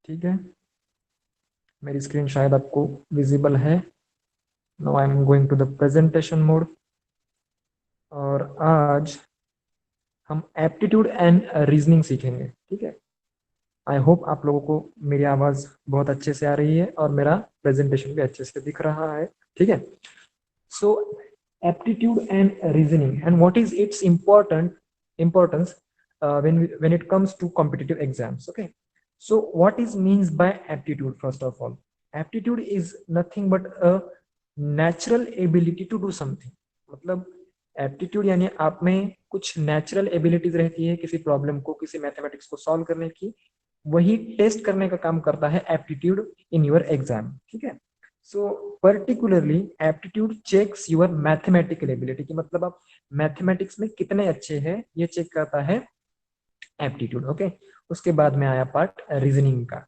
ठीक है, मेरी स्क्रीन शायद आपको विजिबल है। Now I am going to the presentation mode. और आज हम एप्टीट्यूड एंड रीजनिंग सीखेंगे। ठीक है, आई होप आप लोगों को मेरी आवाज़ बहुत अच्छे से आ रही है और मेरा प्रेजेंटेशन भी अच्छे से दिख रहा है। ठीक है, so aptitude and reasoning and what is its importance when it comes to competitive exams. Okay, so what is means by aptitude? First of all, aptitude is nothing but a natural ability to do something. मतलब aptitude यानी आप में कुछ natural abilities रहती है किसी problem को, किसी मैथमेटिक्स को सॉल्व करने की, वही टेस्ट करने का काम करता है एप्टीट्यूड इन योर एग्जाम। ठीक है, so particularly aptitude checks your mathematical ability, की मतलब आप मैथमेटिक्स में कितने अच्छे हैं ये चेक करता है एप्टीट्यूड। ओके, उसके बाद में आया पार्ट रीजनिंग का।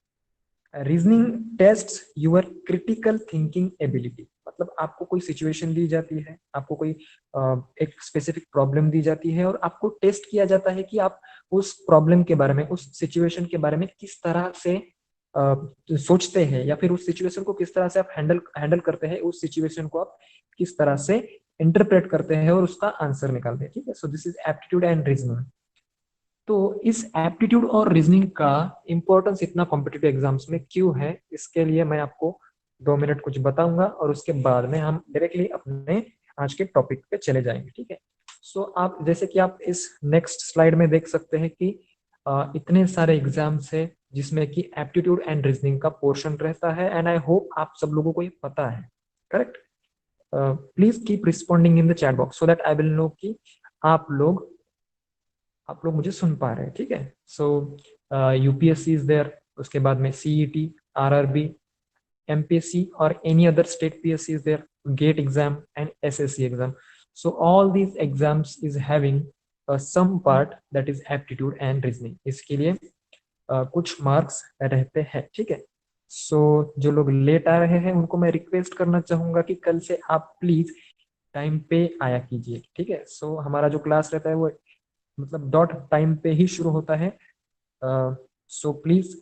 Reasoning test your critical thinking ability, मतलब आपको कोई सिचुएशन दी जाती है, आपको कोई एक स्पेसिफिक प्रॉब्लम दी जाती है और आपको टेस्ट किया जाता है कि आप उस प्रॉब्लम के बारे में, उस सिचुएशन के बारे में किस तरह से सोचते हैं, या फिर उस सिचुएशन को किस तरह से आप हैंडल करते हैं, उस सिचुएशन को आप किस तरह से इंटरप्रेट करते हैं और उसका आंसर निकालते हैं। ठीक है, so this is aptitude and reasoning. तो इस एप्टीट्यूड और रीजनिंग का इंपॉर्टेंस इतना कॉम्पिटिटिव एग्जाम्स में क्यों है, इसके लिए मैं आपको 2 मिनट कुछ बताऊंगा और उसके बाद में हम डायरेक्टली अपने आज के टॉपिक पे चले जाएंगे। ठीक है, सो आप जैसे कि आप इस नेक्स्ट स्लाइड में देख सकते हैं कि इतने सारे एग्जाम्स है जिसमें कि एप्टीट्यूड एंड रीजनिंग का पोर्शन रहता है, एंड आई होप आप सब लोगों को ये पता है। Correct, please keep responding in the chat box so that I will know कि आप लोग मुझे सुन पा रहे हैं। ठीक है, सो यूपीएससी इज देयर, उसके बाद में सीईटी, आरआरबी, एमपीएससी और any other state PSC is there, GATE exam and SSC exam. So all these exams is having some part that is aptitude and reasoning. इसके लिए कुछ मार्क्स रहते हैं। ठीक है, सो जो लोग लेट आ रहे हैं उनको मैं रिक्वेस्ट करना चाहूंगा कि कल से आप प्लीज टाइम पे आया कीजिए। ठीक है, सो हमारा जो क्लास रहता है वो मतलब डॉट टाइम पे ही शुरू होता है। So please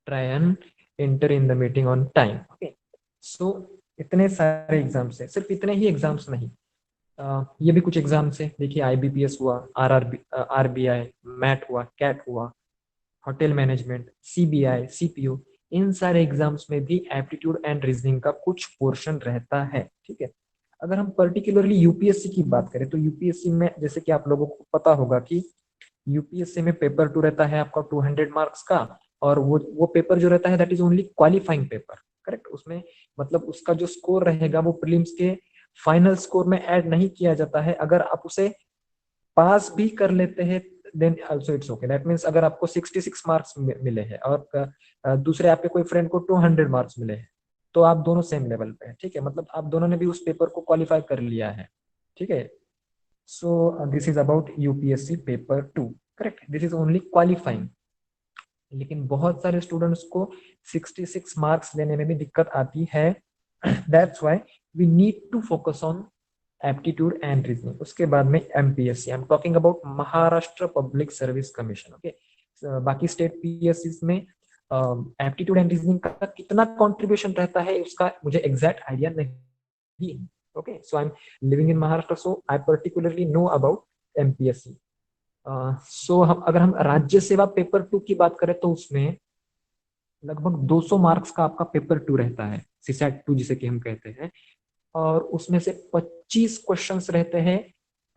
try and enter in the meeting on time. Okay, so इतने सारे एग्जाम्स हैं, सिर्फ इतने ही एग्जाम्स नहीं, ये भी कुछ एग्जाम्स है। देखिए, आईबीपीएस हुआ, आरबीआई, मैट हुआ, कैट हुआ, होटल मैनेजमेंट, सीबीआई, सीपीयू, इन सारे एग्जाम्स में भी एप्टीट्यूड एंड रीजनिंग का कुछ पोर्शन रहता है। ठीक है, अगर हम पर्टिकुलरली यूपीएससी की बात करें तो यूपीएससी में जैसे कि आप लोगों को पता होगा कि यूपीएससी में पेपर 2 रहता है आपका 200 मार्क्स का, और वो पेपर जो रहता है that is only qualifying paper. Correct, उसमें मतलब उसका जो स्कोर रहेगा वो प्रीलिम्स के फाइनल स्कोर में ऐड नहीं किया जाता है। अगर आप उसे पास भी कर लेते हैं then also it's okay, that means अगर आपको 66 मार्क्स मिले हैं और दूसरे आपके कोई फ्रेंड को 200 मार्क्स मिले हैं, तो आप दोनों सेम लेवल पे हैं। ठीक है, मतलब आप दोनों ने भी उस पेपर को क्वालिफाई कर लिया है। ठीक है, so this is about UPSC paper 2। Correct, this is only qualifying. लेकिन बहुत सारे स्टूडेंट्स को 66 मार्क्स लेने में भी दिक्कत आती है। That's why we need to focus on aptitude and reasoning. उसके बाद में MPSC, I am talking about Maharashtra public service commission. Okay, बाकी स्टेट पीएससी में एप्टीट्यूड एंड रीजनिंग का कितना कंट्रीब्यूशन रहता है उसका मुझे एग्जैक्ट आइडिया नहीं है। Okay, so I am living in Maharashtra, so I particularly know about MPSC. So हम अगर हम राज्य सेवा पेपर 2 की बात करें तो उसमें लगभग 200 मार्क्स का आपका पेपर 2 रहता है, सीसैट 2 जिसे कि हम कहते हैं, और उसमें से 25 क्वेश्चंस रहते हैं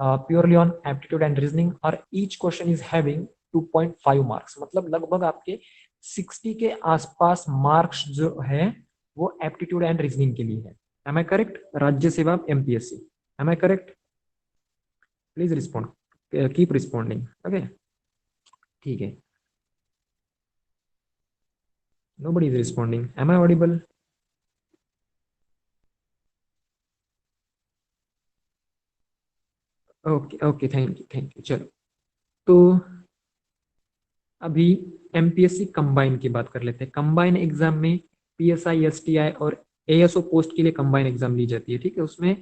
purely on aptitude and reasoning, और each question is having 2.5 marks, मतलब लगभग आपके 60 के आसपास मार्क्स जो है वो एप्टीट्यूड एंड रीजनिंग के लिए है। एम आई करेक्ट, राज्य सेवा MPSC, am I correct? Please respond, keep responding. Okay, ठीक है, nobody is responding, am I audible? Okay okay, thank you. चलो, तो अभी एमपीएससी कंबाइन की बात कर लेते हैं। कंबाइन एग्जाम में पीएसआई, एसटीआई और एएसओ पोस्ट के लिए कंबाइन एग्जाम ली जाती है। ठीक है, उसमें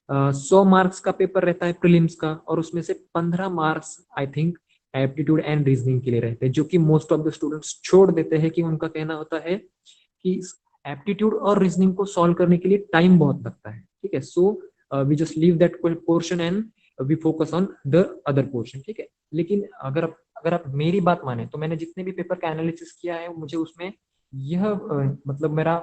100 मार्क्स का पेपर रहता है प्रीलिम्स का, और उसमें से 15 marks I think aptitude and reasoning के लिए रहते हैं, जो कि मोस्ट ऑफ द स्टूडेंट्स छोड़ देते हैं कि उनका कहना होता है कि एप्टीट्यूड और रीजनिंग को सॉल्व करने के लिए टाइम बहुत लगता है, ठीक है। So we just leave that portion and we focus on the other portion, ठीक है। लेकिन अगर आप मेरी बात माने तो मैंने जितने भी पेपर का एनालिसिस किया है, मुझे उसमें यह मतलब मेरा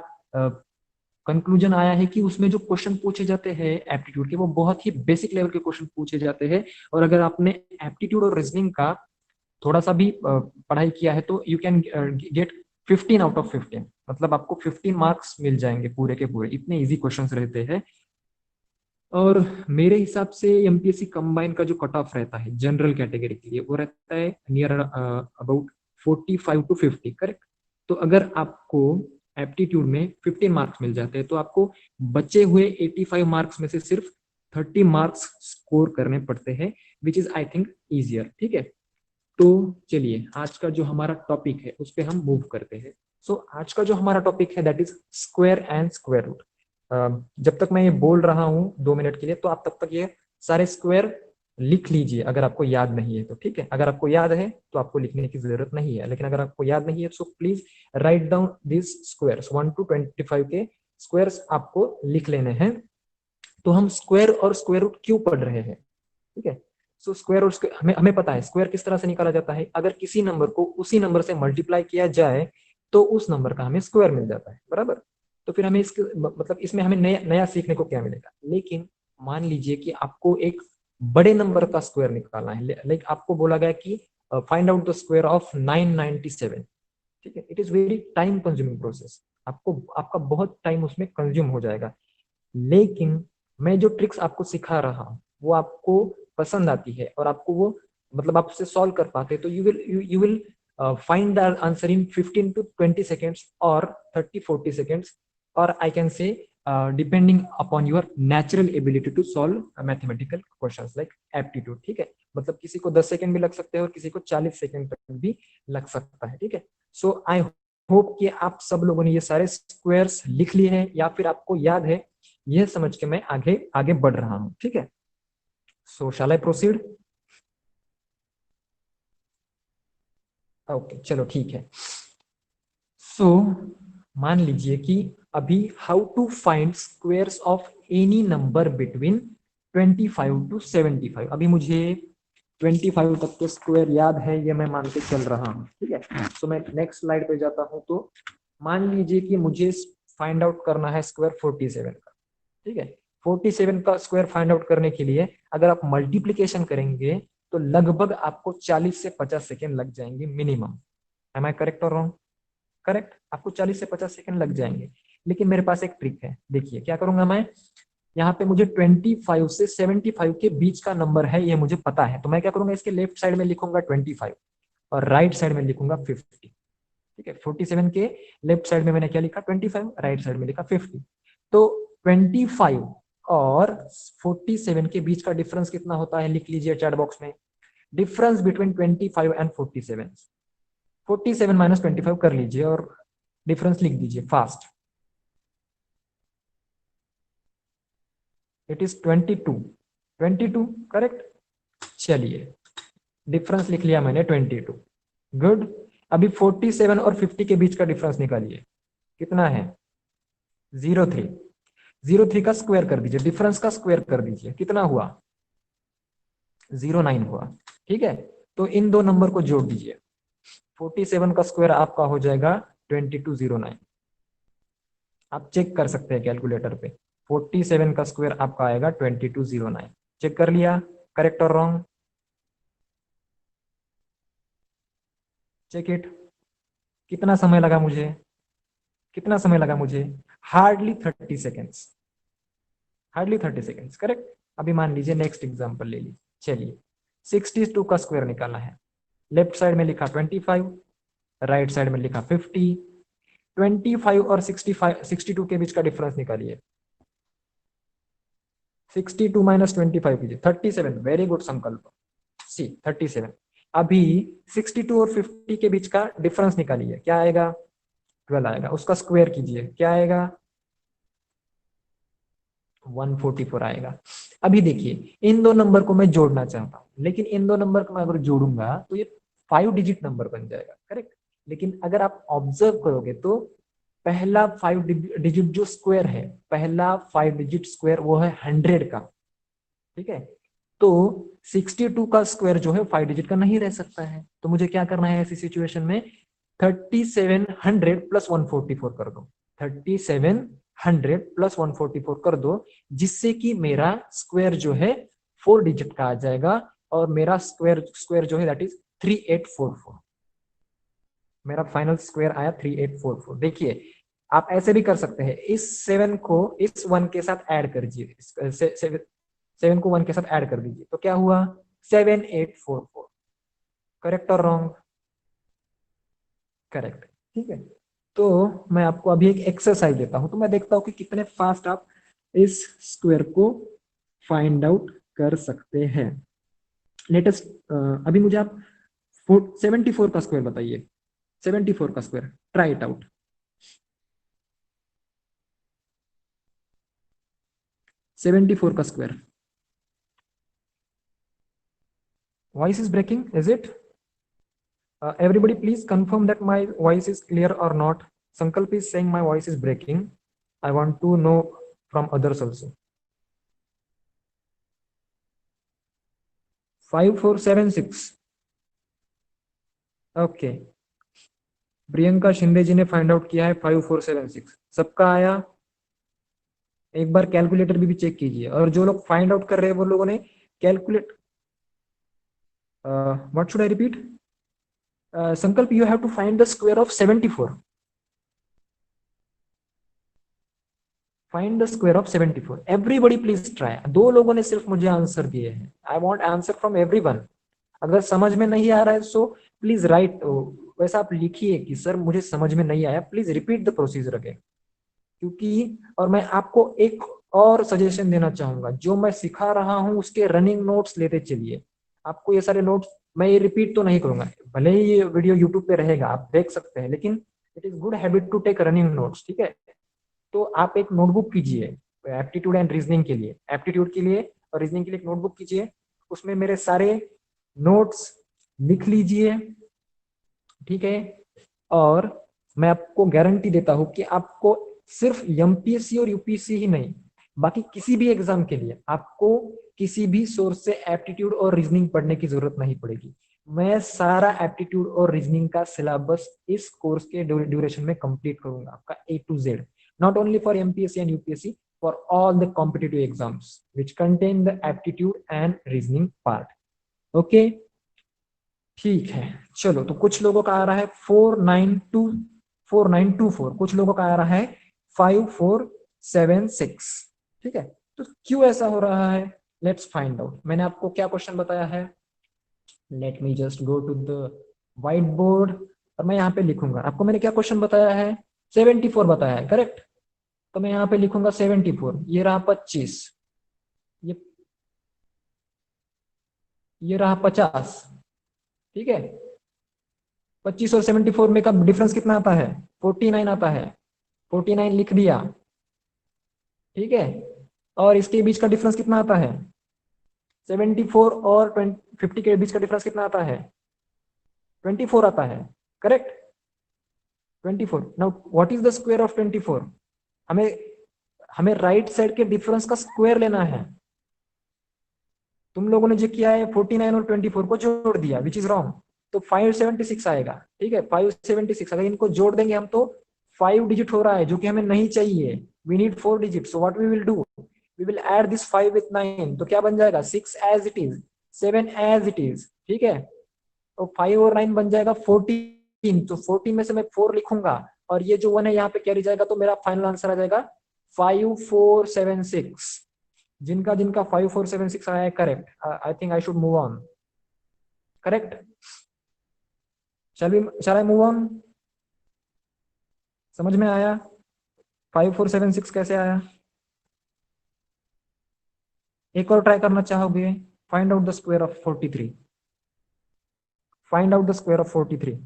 कंक्लूजन आया है कि उसमें जो क्वेश्चन पूछे जाते हैं एप्टीट्यूड के, वो बहुत ही बेसिक लेवल के क्वेश्चन पूछे जाते हैं। और अगर आपने एप्टीट्यूड और रीजनिंग का थोड़ा सा भी पढ़ाई किया है तो you can get 15 out of 15, मतलब आपको 15 मार्क्स मिल जाएंगे पूरे के पूरे, इतने इजी क्वेश्चंस रहते हैं। और मेरे हिसाब से एमपीएससी कंबाइन का जो कट ऑफ रहता है जनरल कैटेगरी के लिए, वो रहता है नियर अबाउट 45 to 50, करेक्ट। तो अगर आपको एप्टीट्यूड में 15 मार्क्स मिल जाते हैं तो आपको बचे हुए 85 मार्क्स में से सिर्फ 30 मार्क्स स्कोर करने पड़ते हैं, which is I think easier, ठीक है। तो चलिए आज का जो हमारा टॉपिक है उस पर हम मूव करते हैं। सो आज का जो हमारा टॉपिक है that is square and square root. जब तक मैं ये बोल रहा हूँ 2 मिनट के लिए, तो आप तब तक ये सारे स्क्वायर लिख लीजिए अगर आपको याद नहीं है तो, ठीक है। अगर आपको याद है तो आपको लिखने की जरूरत नहीं है, लेकिन अगर आपको याद नहीं है तो please write down this squares 1 to 25 के स्क्वायर्स आपको लिख लेने हैं। तो हम स्क्वायर और स्क्वायर रूट क्यों पढ़ रहे हैं, ठीक है। सो स्क्वायर और हमें हमें पता है स्क्वायर किस तरह से निकाला जाता है। अगर किसी नंबर को उसी नंबर से मल्टीप्लाई किया जाए तो उस नंबर का हमें स्क्वायर मिल जाता है, बराबर। तो फिर हमें इसके मतलब इसमें हमें नया नया सीखने को क्या मिलेगा। लेकिन मान लीजिए कि आपको एक बड़े नंबर का स्क्वायर निकालना है, लाइक आपको बोला गया कि find out the square of 997, ठीक है। It is very time consuming process, आपको आपका बहुत टाइम उसमें कंज्यूम हो जाएगा। लेकिन मैं जो ट्रिक्स आपको सिखा रहा हूँ वो आपको पसंद आती है और आपको वो मतलब आप उसे सॉल्व कर पाते हैं, तो you will find the answer in 15 to 20 seconds और 30-40 seconds, और I can say depending upon your natural ability to solve mathematical questions like aptitude, ठीक है। मतलब किसी को 10 सेकंड भी लग सकते हैं और किसी को 40 सेकंड तक भी लग सकता है, ठीक है। सो आई होप कि आप सब लोगों ने ये सारे स्क्वायर्स लिख लिए हैं या फिर आपको याद है, यह समझ के मैं आगे आगे बढ़ रहा हूं, ठीक है। सो शैल आई प्रोसीड। ओके चलो ठीक है। सो मान लीजिए कि अभी how to find squares of any number between 25 to 75। अभी मुझे 25 तक के स्क्वायर याद है, ये मैं मान के चल रहा हूँ, ठीक है। सो मैं नेक्स्ट स्लाइड पे जाता हूँ। तो मान लीजिए कि मुझे फाइंड आउट करना है स्क्वायर 47 का, ठीक है। 47 का स्क्वायर फाइंड आउट करने के लिए अगर आप मल्टीप्लीकेशन करेंगे तो लगभग आपको 40 से 50 सेकेंड लग जाएंगे मिनिमम। एम आई करेक्ट और रॉन्ग? करेक्ट, आपको 40 से 50 सेकेंड लग जाएंगे। लेकिन मेरे पास एक ट्रिक है, देखिए क्या करूंगा मैं। यहाँ पे मुझे 25 से 75 के बीच का नंबर है ये मुझे पता है, तो मैं क्या करूंगा, इसके लेफ्ट साइड में लिखूंगा 25 और राइट साइड में लिखूंगा 50, ठीक है। 47 के लेफ्ट साइड में मैंने क्या लिखा 25, राइट साइड में लिखा 50। तो 25 और 47 के बीच का डिफरेंस कितना होता है, लिख लीजिए चैट बॉक्स में। डिफरेंस बिटवीन 25 एंड 47, 47 माइनस 25 कर लीजिए और डिफरेंस लिख दीजिए फास्ट। It is 22, 22 correct. चलिए डिफरेंस लिख लिया मैंने 22, गुड। अभी 47 और 50 के बीच का डिफरेंस निकालिए, कितना है 03। 03 का स्क्वायर कर दीजिए, डिफरेंस का स्क्वायर कर दीजिए, कितना हुआ 09 हुआ, ठीक है। तो इन दो नंबर को जोड़ दीजिए, 47 का स्क्वायर आपका हो जाएगा 2209। आप चेक कर सकते हैं कैलकुलेटर पे, 47 का स्क्वायर आपका आएगा 2209। चेक कर लिया करेक्ट और रॉन्ग? Check it. कितना समय लगा मुझे, कितना समय लगा मुझे, hardly 30 seconds, hardly 30 seconds, correct. अभी मान लीजिए नेक्स्ट एग्जांपल ले लीजिए। चलिए 62 का स्क्वायर निकालना है। लेफ्ट साइड में लिखा 25, राइट साइड में लिखा 50। 25 और 62 के बीच का डिफरेंस निकालिए। 62 माइनस 25 कीजिए 37, वेरी गुड संकल्प, सी 37। अभी 62 और 50 के बीच का डिफरेंस निकालिए, क्या आएगा 12 आएगा। उसका स्क्वायर कीजिए, क्या आएगा 144 आएगा। अभी देखिए इन दो नंबर को मैं जोड़ना चाहता हूँ, लेकिन इन दो नंबर को मैं अगर जोड़ूंगा तो ये 5 डिजिट नंबर बन जाएगा, करेक्ट। लेकिन अगर आप ऑब्जर्व करोगे तो पहला 5 डिजिट जो स्क्वायर है, पहला 5 डिजिट स्क्वायर वो है 100 का, ठीक है। तो 62 का स्क्वायर जो है 5 डिजिट का नहीं रह सकता है, तो मुझे क्या करना है ऐसी सिचुएशन में, 3700 प्लस 144 कर दो, 3700 प्लस 144 कर दो, जिससे कि मेरा स्क्वायर जो है 4 डिजिट का आ जाएगा, और मेरा स्क्वायर स्क्वायर जो है दैट इज 3844। मेरा फाइनल स्क्वायर आया 3844। देखिए आप ऐसे भी कर सकते हैं, इस 7 को इस 1 के साथ ऐड कर दीजिए, 7 को 1 के साथ ऐड कर दीजिए, तो क्या हुआ 7844। करेक्ट और रॉन्ग? करेक्ट, ठीक है। तो मैं आपको अभी एक एक्सरसाइज देता हूं, तो मैं देखता हूं कि कितने फास्ट आप इस स्क्वायर को फाइंड आउट कर सकते हैं। लेटेस्ट अभी मुझे आप 74 का स्क्वायर बताइए, 74 का स्क्वायर, ट्राई इट आउट। 74 का square. Voice is breaking, is it? Everybody please confirm that my voice is clear or not. Sankalp is saying my voice is breaking. I want to know from others also. 5476. Okay, Priyanka Shinde ji ने find out किया है 5476, सबका आया। एक बार calculator भी check कीजिए, और जो लोग फाइंड आउट कर रहे हैं वो लोगों ने calculate, what should I repeat? Sankalp, you have to find the square of 74। Find the square of 74। Everybody please try. दो लोगों ने सिर्फ मुझे आंसर दिए हैं, I want answer from everyone. अगर समझ में नहीं आ रहा है सो प्लीज राइट, वैसा आप लिखिए कि सर मुझे समझ में नहीं आया, please repeat the procedure again. क्योंकि और मैं आपको एक और सजेशन देना चाहूंगा, जो मैं सिखा रहा हूं उसके रनिंग नोट्स लेते चलिए। आपको ये सारे नोट्स मैं ये रिपीट तो नहीं करूंगा, भले ही ये वीडियो यूट्यूब पे रहेगा आप देख सकते हैं, लेकिन it is good habit to take running notes, ठीक है। तो आप एक नोटबुक कीजिए एप्टीट्यूड एंड रीजनिंग के लिए, एप्टीट्यूड के लिए और रीजनिंग के लिए एक नोटबुक कीजिए, उसमें मेरे सारे नोट्स लिख लीजिए, ठीक है। और मैं आपको गारंटी देता हूं कि आपको सिर्फ एमपीएससी और यूपीएससी ही नहीं, बाकी किसी भी एग्जाम के लिए आपको किसी भी सोर्स से एप्टीट्यूड और रीजनिंग पढ़ने की जरूरत नहीं पड़ेगी। मैं सारा एप्टीट्यूड और रीजनिंग का सिलेबस इस कोर्स के ड्यूरेशन में कंप्लीट करूंगा, आपका A to Z, not only for MPSC and UPSC, for all the competitive exams which contain the aptitude and reasoning part. Okay, ठीक है। चलो, तो कुछ लोगों का आ रहा है 4924, कुछ लोगों का आ रहा है 5476, ठीक है। तो क्यों ऐसा हो रहा है, लेट्स फाइंड आउट। मैंने आपको क्या क्वेश्चन बताया है, let me just go to the white board, और मैं यहाँ पे लिखूंगा। आपको मैंने क्या क्वेश्चन बताया है, 74 बताया है, करेक्ट। तो मैं यहाँ पे लिखूंगा 74, ये रहा 25, ये ये रहा 50, ठीक है। 25 और 74 में का डिफरेंस कितना आता है, 49 आता है, 49 लिख दिया, ठीक है। और इसके बीच का डिफरेंस कितना आता है, 74 और 50 के बीच का डिफरेंस कितना आता है, 24 आता है, correct. 24। Now what is the square of 24? हमें हमें राइट साइड के डिफरेंस का स्क्वायर लेना है। तुम लोगों ने जो किया है 49 और 24 को जोड़ दिया, विच इज रॉन्ग। तो 576 आएगा, ठीक है। 576 अगर इनको जोड़ देंगे हम तो 5 डिजिट हो रहा है, जो कि हमें नहीं चाहिए। We need 4 digit, so what we will do, we will add this 5 with 9, तो क्या बन जाएगा 6 as it is, 7 as it is, ठीक है। तो 5 और 9 बन जाएगा 14, तो 14 में से मैं 4 लिखूंगा, और ये जो 1 है यहाँ पे कैरी जाएगा, तो मेरा फाइनल आंसर आ जाएगा 5476। जिनका जिनका 5476 आया है correct, I think I should move on, correct. Shall I move on? समझ में आया 5476 कैसे आया? एक और ट्राई करना चाहोगे, find out the square of 43, find out the square of 43।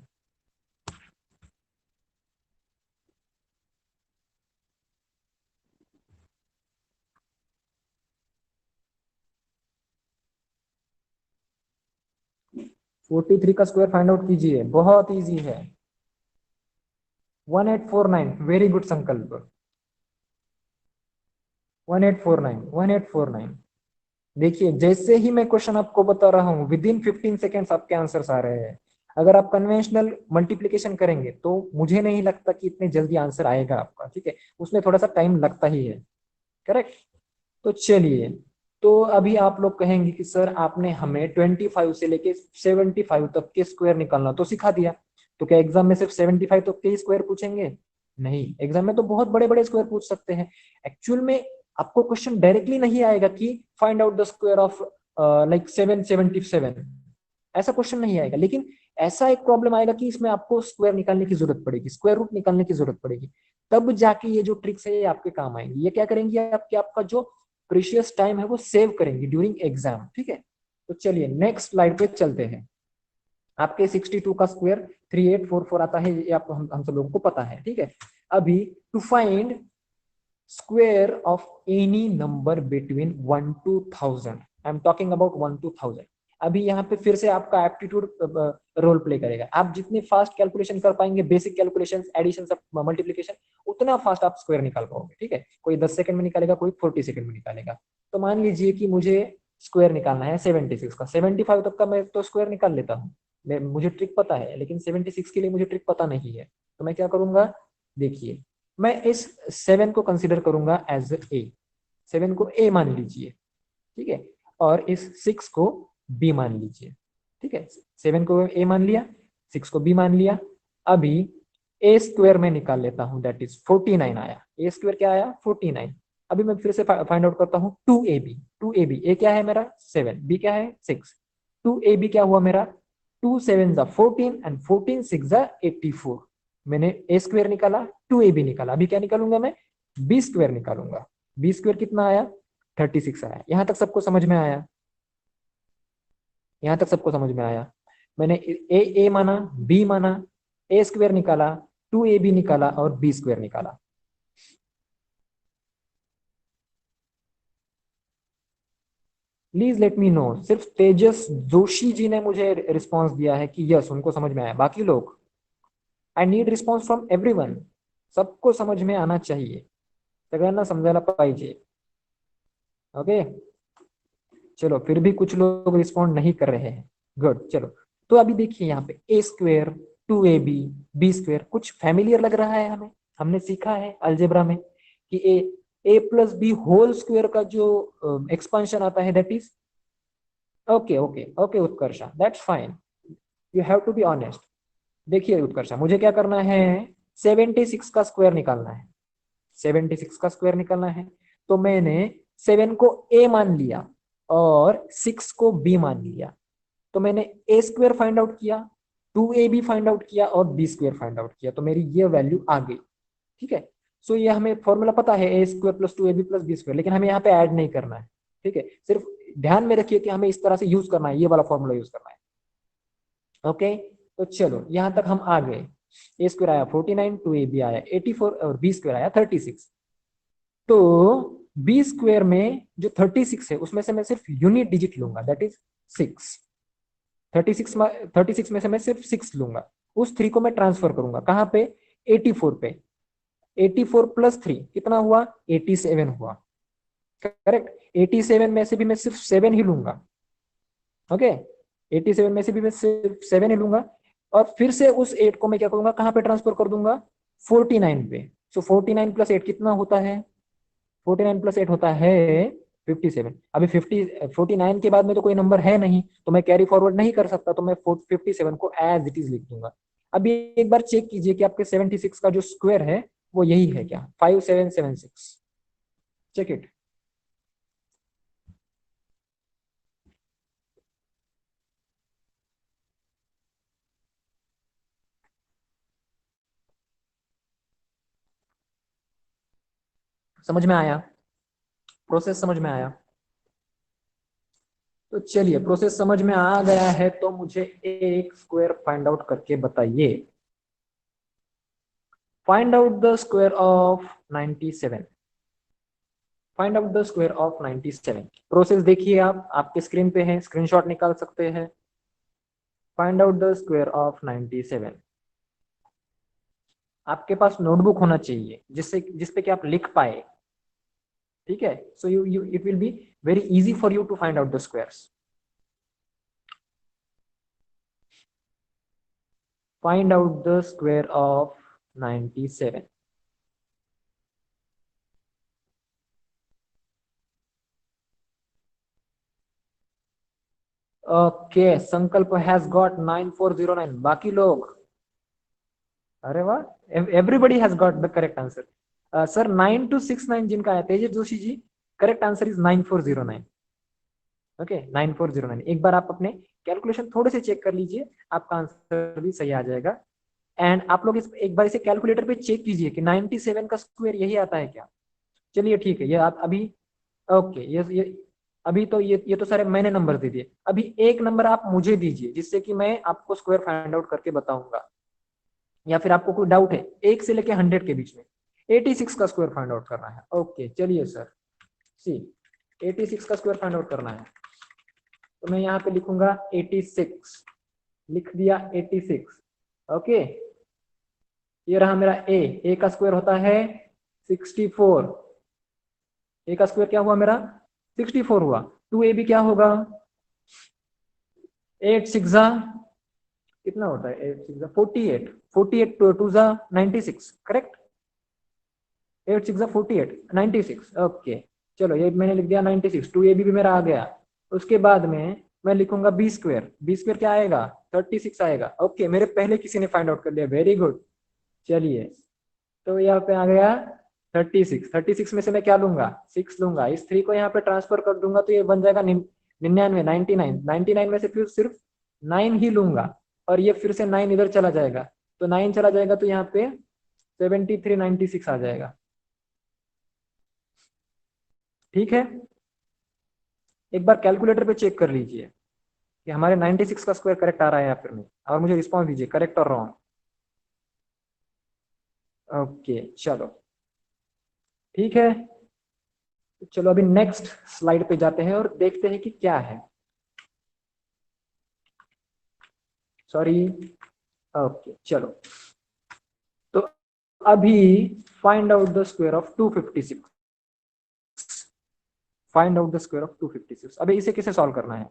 43 का स्क्वायर फाइंड आउट कीजिए, बहुत इजी है। 1849, वेरी गुड संकल्प। 1849। देखिए जैसे ही मैं क्वेश्चन आपको बता रहा हूँ, विद इन 15 सेकेंड्स आपके आंसर्स आ रहे हैं। अगर आप कन्वेंशनल मल्टीप्लीकेशन करेंगे तो मुझे नहीं लगता कि इतने जल्दी आंसर आएगा आपका, ठीक है, उसमें थोड़ा सा टाइम लगता ही है। करेक्ट। तो चलिए, तो अभी आप लोग कहेंगे कि सर आपने हमें 25 से लेके 75 तक के स्क्वायर निकालना तो सिखा दिया, तो क्या एग्जाम में सिर्फ 75 तक के ही स्क्वायर पूछेंगे? नहीं, एग्जाम में तो बहुत बड़े बड़े स्क्वायर पूछ सकते हैं। एक्चुअल में आपको क्वेश्चन डायरेक्टली नहीं आएगा कि find out the square of like 777, ऐसा क्वेश्चन नहीं आएगा, लेकिन ऐसा एक प्रॉब्लम आएगा कि इसमें आपको स्क्वायर निकालने की जरूरत पड़ेगी, स्क्वायर रूट निकालने की जरूरत पड़ेगी। तब जाके ये जो ट्रिक्स है ये आपके काम आएंगी। ये क्या करेंगी आपके, आपका जो प्रीशियस टाइम है वो सेव करेंगी ड्यूरिंग एग्जाम, ठीक है। तो चलिए नेक्स्ट स्लाइड पे चलते हैं। आपके 62 का स्क्वायर 3844 आता है, ये आपको हम सब लोगों को पता है, ठीक है। अभी to find square of any number between 1 to 1000, I am talking about 1 to 1000। अभी यहाँ पे फिर से आपका एप्टीट्यूड रोल प्ले करेगा। आप जितने फास्ट कैलकुलेशन कर पाएंगे, बेसिक कैलकुलेशन, एडिशन, मल्टीप्लीकेशन, उतना फास्ट आप स्क्वायर निकाल पाओगे, ठीक है। कोई 10 सेकंड में निकालेगा, कोई 40 सेकंड में निकालेगा। तो मान लीजिए कि मुझे स्क्वायर निकालना है 76 का, 75 तक का मैं तो स्क्वायर निकाल लेता हूँ, मुझे ट्रिक पता है, लेकिन 76 के लिए मुझे ट्रिक पता नहीं है। तो मैं क्या करूंगा, देखिए, मैं इस 7 को कंसिडर करूंगा एज ए, 7 को ए मान लीजिए, ठीक है, और इस 6 को बी मान लीजिए, ठीक है। 7 को ए मान लिया, 6 को बी मान लिया। अभी ए स्क्वायर में निकाल लेता हूं, दैट इज 49 आया। ए स्क्वायर क्या आया, 49। अभी मैं फिर से फाइंड आउट करता हूँ 2ab। 2ab, ए क्या है मेरा 7, बी क्या है 6। 2ab क्या हुआ मेरा, 2 7 14 एंड 14 6 84। मैंने ए स्क्वायर निकाला, 2ab निकाला। अभी क्या निकालूंगा मैं, बी स्क्वायर निकालूंगा। बी स्क्वायर कितना आया, 36 आया। यहां तक सबको समझ में आया, यहां तक सबको समझ में आया। मैंने ए माना, बी माना, ए स्क्वायर निकाला, 2ab निकाला और बी स्क्वायर निकाला। प्लीज लेट मी नो, सिर्फ तेजस जोशी जी ने मुझे रिस्पांस दिया है कि यस उनको समझ में आया। बाकी लोग, I need response from everyone, सबको समझ में आना चाहिए, सगळ्यांना समजायला पाहिजे। ओके, चलो फिर भी कुछ लोग रिस्पॉन्ड नहीं कर रहे हैं, गुड। चलो, तो अभी देखिए यहाँ पे ए स्क्वेयर, 2ab, बी स्क्वेयर, कुछ फैमिलियर लग रहा है हमें। हमने सीखा है अलजेब्रा में कि A plus B whole square का जो एक्सपांशन आता है, that is okay okay okay Utkarsha, that's fine, you have to be honest. देखिए उत्कर्षा, मुझे क्या करना है, 76 का स्क्वायर निकालना है। 76 का स्क्वायर निकालना है, तो मैंने 7 को ए मान लिया और 6 को बी मान लिया। तो मैंने ए स्क्वायर फाइंड आउट किया, 2ab फाइंड आउट किया और बी स्क्वायर फाइंड आउट किया, तो मेरी ये वैल्यू आ गई, ठीक है। सो ये हमें फॉर्मूला पता है, A square plus 2ab plus B square, लेकिन हमें यहाँ पे ऐड नहीं करना है, ठीक है। सिर्फ ध्यान में रखिए कि हमें इस तरह से यूज करना है, ये वाला फॉर्मूला यूज करना है। ओके, तो चलो यहां तक हम आ गए। ए स्क्वायर आया 49, 2ab आया 84 और बी स्क्वायर आया 36। तो बी स्क्वायर में जो 36 है उसमें से मैं सिर्फ यूनिट डिजिट लूंगा, दैट इज 6। 36 में से मैं सिर्फ 6 लूंगा, उस 3 को मैं ट्रांसफर करूंगा कहां पे, 84 पे। 84 प्लस 3 कितना हुआ, 87 हुआ, करेक्ट। 87 में से भी मैं सिर्फ 7 ही लूंगा, ओके। 87 में से भी मैं सिर्फ 7 ही लूंगा, और फिर से उस 8 को मैं क्या करूंगा, कहां पे ट्रांसफर कर दूंगा, 49 पे। सो 49 प्लस 8 कितना होता है, 49 प्लस 8 होता है 57। अभी 49 के बाद में तो कोई नंबर है नहीं, तो मैं कैरी फॉरवर्ड नहीं कर सकता, तो मैं 57 को एज इट इज लिख दूंगा। अभी एक बार चेक कीजिए कि आपके 76 का जो स्क्वायर है वो यही है क्या, 5776। Check it. समझ में आया, प्रोसेस समझ में आया? तो चलिए, प्रोसेस समझ में आ गया है तो मुझे एक स्क्वायर फाइंड आउट करके बताइए। Find out the square of 97। Find out the square of 97। Process देखिए, आप आपके स्क्रीन पे है, स्क्रीनशॉट निकाल सकते हैं। Find out the square of 97। आपके पास नोटबुक होना चाहिए जिसपे कि आप लिख पाए, ठीक है। So you it will be very easy for you to find out the squares. Find out the square of 97। Okay, Sankalp has got 9409। बाकी लोग, अरे वाह, everybody has got the correct answer. Sir 9269 जिनका है, Tejas Joshi ji, correct answer is 9409। Okay 9409। एक बार आप अपने calculation थोड़े से चेक कर लीजिए, आपका आंसर भी सही आ जाएगा। एंड आप लोग एक बार इसे कैलकुलेटर पे चेक कीजिए कि 97 का स्क्वायर यही आता है क्या। चलिए ठीक है, ये आप अभी, ओके ये अभी तो ये तो सारे मैंने नंबर दे दिए। अभी एक नंबर आप मुझे दीजिए जिससे कि मैं आपको स्क्वायर फाइंड आउट करके बताऊंगा, या फिर आपको कोई डाउट है 1 से लेके 100 के बीच में। 86 का स्क्वायर फाइंड आउट करना है। ओके चलिए सर, सी 86 का स्क्वायर फाइंड आउट करना है, तो मैं यहाँ पे लिखूंगा 86, लिख दिया 86। ओके, ये रहा मेरा ए का स्क्वायर होता है 64। ए का स्क्वायर क्या हुआ मेरा, 64 हुआ। 2 AB क्या होगा, 8 6 कितना होता है, 8 6 48, 48 टू जा 96, करेक्ट। 8 6 48, 96। ओके चलो, ये मैंने लिख दिया 96। 2 AB भी मेरा आ गया। उसके बाद में मैं लिखूंगा बी स्क्वायर। बी स्क्वायर क्या आएगा, 36 आएगा। ओके, मेरे पहले किसी ने फाइंड आउट कर लिया, वेरी गुड। चलिए, तो यहाँ पे आ गया 36। 36 में से मैं क्या लूंगा, 6 लूंगा। इस 3 को यहाँ पे ट्रांसफर कर दूंगा तो ये बन जाएगा 99, 99। 99 में से फिर सिर्फ 9 ही लूंगा, और ये फिर से 9 इधर चला जाएगा, तो 9 चला जाएगा तो यहाँ पे 73 96 आ जाएगा। ठीक है, एक बार कैलकुलेटर पे चेक कर लीजिए कि हमारे 96 का स्क्वायर करेक्ट आ रहा है या फिर नहीं, और मुझे रिस्पॉन्स दीजिए करेक्ट और रॉन्ग। ओके चलो ठीक है, चलो अभी नेक्स्ट स्लाइड पे जाते हैं और देखते हैं कि क्या है। सॉरी, ओके चलो, तो अभी find out the square of 256। Find out the square of 256। अभी इसे कैसे सॉल्व करना है,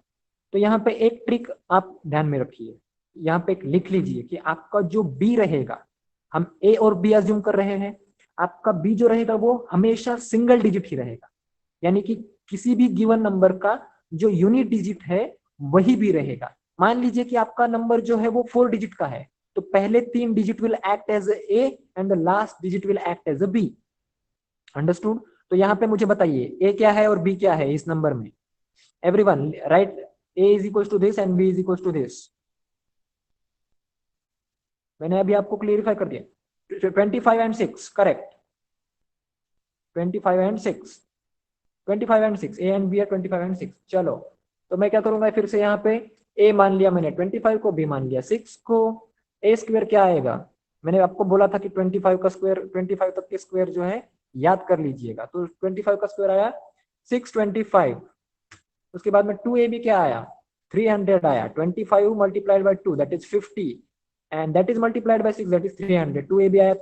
तो यहाँ पे एक ट्रिक आप ध्यान में रखिए। यहाँ पे एक लिख लीजिए कि आपका जो बी रहेगा, हम ए और बी अज्यूम कर रहे हैं, आपका बी जो रहेगा वो हमेशा सिंगल डिजिट ही रहेगा। यानी कि किसी भी गिवन नंबर का जो यूनिट डिजिट है वही भी रहेगा। मान लीजिए कि आपका नंबर जो है वो 4 डिजिट का है, तो पहले 3 digit will act as A and the last digit will act as a B. Understood. तो यहाँ पे मुझे बताइए ए क्या है और बी क्या है इस नंबर में। Everyone right, A is equal to this and B is equal to this. मैंने अभी आपको क्लियरिफाई कर दिया। 25 and 6 correct. 25 and 6, 25 and 6, A and B है 25 and 6। चलो, तो मैं क्या करूंगा फिर से, यहाँ पे ए मान लिया मैंने 25 को, बी मान लिया 6 को। ए स्क्वायर क्या आएगा, मैंने आपको बोला था कि 25 का स्क्वायर, 25 तक के स्क्वायर जो है याद कर लीजिएगा। तो 25 का स्क्वायर आया 625। उसके बाद में 2AB क्या आया, 300 आया। 25 multiplied by 2 that is 50, and that is multiplied by 6 that is 300। 2AB आया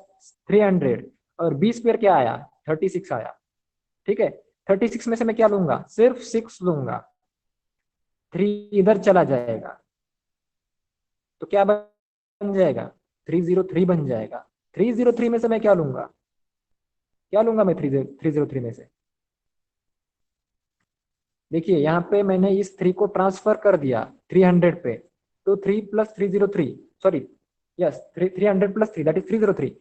300, और बी स्क्वायर क्या आया 36 आया। ठीक है, 36 में से मैं क्या लूंगा, सिर्फ 6 लूंगा, 3 इधर चला जाएगा, तो क्या बन जाएगा, 303 बन जाएगा। 303 में से मैं क्या लूंगा, क्या लूंगा मैं 303 में से। देखिए यहाँ पे मैंने इस 3 को ट्रांसफर कर दिया 300 पे, तो 3 plus 303, sorry, yes 300 plus 3 that is 303।